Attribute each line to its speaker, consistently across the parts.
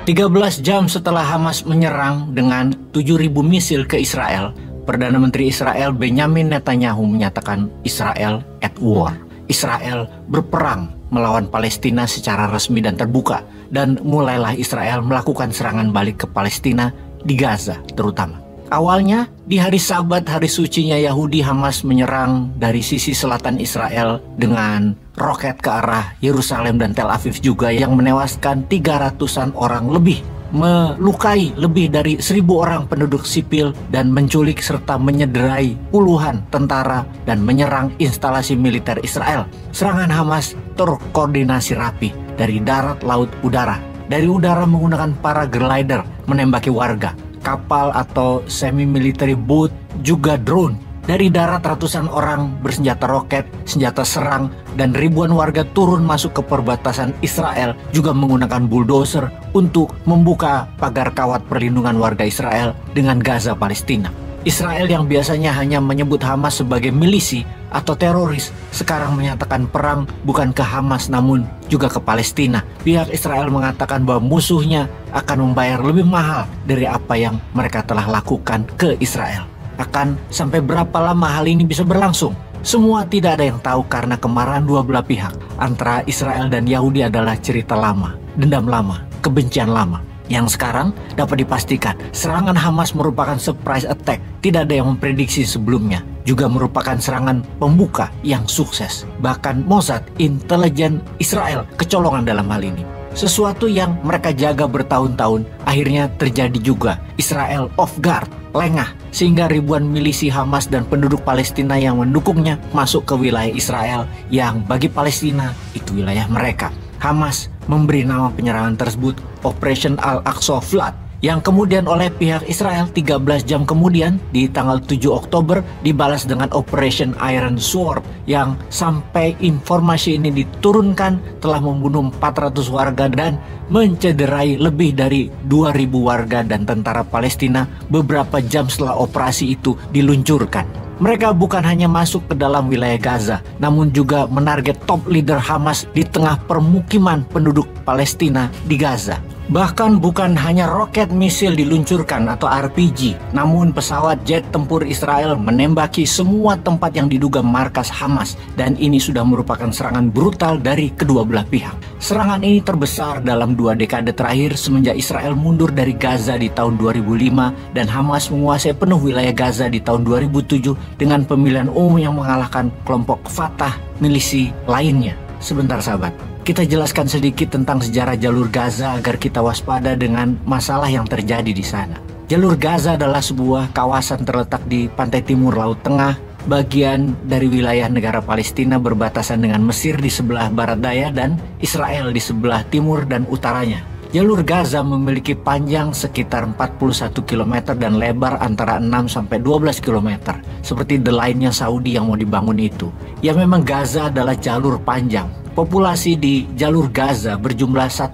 Speaker 1: 13 jam setelah Hamas menyerang dengan 7.000 misil ke Israel, Perdana Menteri Israel Benjamin Netanyahu menyatakan Israel at war. Israel berperang melawan Palestina secara resmi dan terbuka, dan mulailah Israel melakukan serangan balik ke Palestina di Gaza terutama. Awalnya di hari Sabat, hari sucinya Yahudi, Hamas menyerang dari sisi selatan Israel dengan roket ke arah Yerusalem dan Tel Aviv juga, yang menewaskan 300-an orang lebih, melukai lebih dari 1.000 orang penduduk sipil, dan menculik serta menyederai puluhan tentara dan menyerang instalasi militer Israel. Serangan Hamas terkoordinasi rapi dari darat, laut, udara. Dari udara menggunakan paraglider menembaki warga, kapal atau semi-military boat, juga drone. Dari darat ratusan orang bersenjata roket, senjata serang, dan ribuan warga turun masuk ke perbatasan Israel juga menggunakan bulldozer untuk membuka pagar kawat perlindungan warga Israel dengan Gaza Palestina. Israel yang biasanya hanya menyebut Hamas sebagai milisi atau teroris, sekarang menyatakan perang bukan ke Hamas namun juga ke Palestina. Pihak Israel mengatakan bahwa musuhnya akan membayar lebih mahal dari apa yang mereka telah lakukan ke Israel. Akan sampai berapa lama hal ini bisa berlangsung? Semua tidak ada yang tahu karena kemarahan dua belah pihak antara Israel dan Yahudi adalah cerita lama, dendam lama, kebencian lama. Yang sekarang dapat dipastikan serangan Hamas merupakan surprise attack. Tidak ada yang memprediksi sebelumnya. Juga merupakan serangan pembuka yang sukses. Bahkan Mossad, intelijen Israel, kecolongan dalam hal ini. Sesuatu yang mereka jaga bertahun-tahun akhirnya terjadi juga. Israel off guard, lengah, sehingga ribuan milisi Hamas dan penduduk Palestina yang mendukungnya masuk ke wilayah Israel yang bagi Palestina itu wilayah mereka. Hamas memberi nama penyerangan tersebut Operation Al-Aqsa Flood, yang kemudian oleh pihak Israel 13 jam kemudian di tanggal 7 Oktober dibalas dengan Operation Iron Sword, yang sampai informasi ini diturunkan telah membunuh 400 warga dan mencederai lebih dari 2.000 warga dan tentara Palestina beberapa jam setelah operasi itu diluncurkan. Mereka bukan hanya masuk ke dalam wilayah Gaza, namun juga menarget top leader Hamas di tengah permukiman penduduk Palestina di Gaza. Bahkan bukan hanya roket misil diluncurkan atau RPG, namun pesawat jet tempur Israel menembaki semua tempat yang diduga markas Hamas, dan ini sudah merupakan serangan brutal dari kedua belah pihak. Serangan ini terbesar dalam 2 dekade terakhir semenjak Israel mundur dari Gaza di tahun 2005 dan Hamas menguasai penuh wilayah Gaza di tahun 2007 dengan pemilihan umum yang mengalahkan kelompok Fatah, milisi lainnya. Sebentar sahabat, kita jelaskan sedikit tentang sejarah jalur Gaza agar kita waspada dengan masalah yang terjadi di sana. Jalur Gaza adalah sebuah kawasan terletak di pantai timur Laut Tengah, bagian dari wilayah negara Palestina berbatasan dengan Mesir di sebelah barat daya dan Israel di sebelah timur dan utaranya. Jalur Gaza memiliki panjang sekitar 41 km dan lebar antara 6 sampai 12 km, seperti The Line-nya Saudi yang mau dibangun itu. Ya memang Gaza adalah jalur panjang. Populasi di jalur Gaza berjumlah 1,7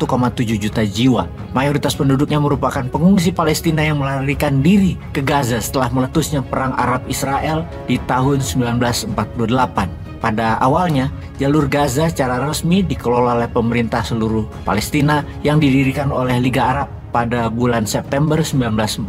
Speaker 1: juta jiwa. Mayoritas penduduknya merupakan pengungsi Palestina yang melarikan diri ke Gaza setelah meletusnya Perang Arab-Israel di tahun 1948. Pada awalnya, jalur Gaza secara resmi dikelola oleh pemerintah seluruh Palestina yang didirikan oleh Liga Arab pada bulan September 1948.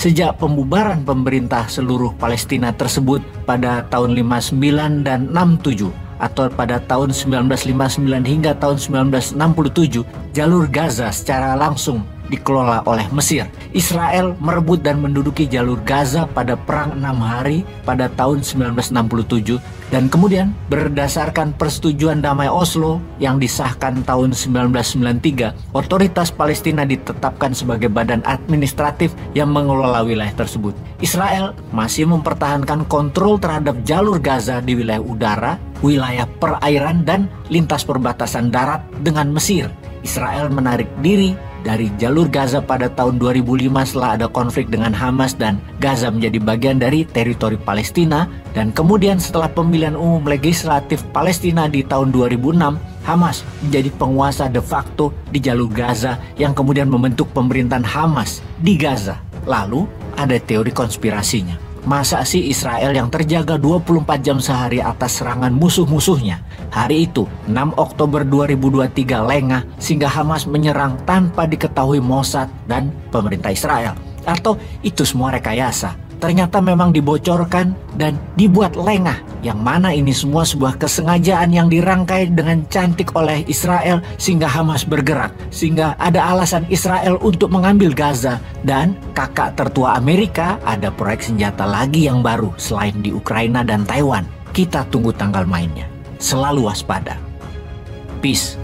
Speaker 1: Sejak pembubaran pemerintah seluruh Palestina tersebut pada tahun 59 dan 67, atau pada tahun 1959 hingga tahun 1967, jalur Gaza secara langsung dikelola oleh Mesir. Israel merebut dan menduduki jalur Gaza pada Perang 6 Hari pada tahun 1967, dan kemudian berdasarkan persetujuan damai Oslo yang disahkan tahun 1993, otoritas Palestina ditetapkan sebagai badan administratif yang mengelola wilayah tersebut. Israel masih mempertahankan kontrol terhadap jalur Gaza di wilayah udara, wilayah perairan, dan lintas perbatasan darat dengan Mesir. Israel menarik diri dari jalur Gaza pada tahun 2005 setelah ada konflik dengan Hamas dan Gaza menjadi bagian dari teritori Palestina, dan kemudian setelah pemilihan umum legislatif Palestina di tahun 2006, Hamas menjadi penguasa de facto di jalur Gaza yang kemudian membentuk pemerintahan Hamas di Gaza. Lalu ada teori konspirasinya. Masa sih Israel yang terjaga 24 jam sehari atas serangan musuh-musuhnya, hari itu 6 Oktober 2023 lengah sehingga Hamas menyerang tanpa diketahui Mossad dan pemerintah Israel? Atau itu semua rekayasa? Ternyata memang dibocorkan dan dibuat lengah, yang mana ini semua sebuah kesengajaan yang dirangkai dengan cantik oleh Israel sehingga Hamas bergerak, sehingga ada alasan Israel untuk mengambil Gaza. Dan kakak tertua Amerika ada proyek senjata lagi yang baru selain di Ukraina dan Taiwan. Kita tunggu tanggal mainnya. Selalu waspada. Peace.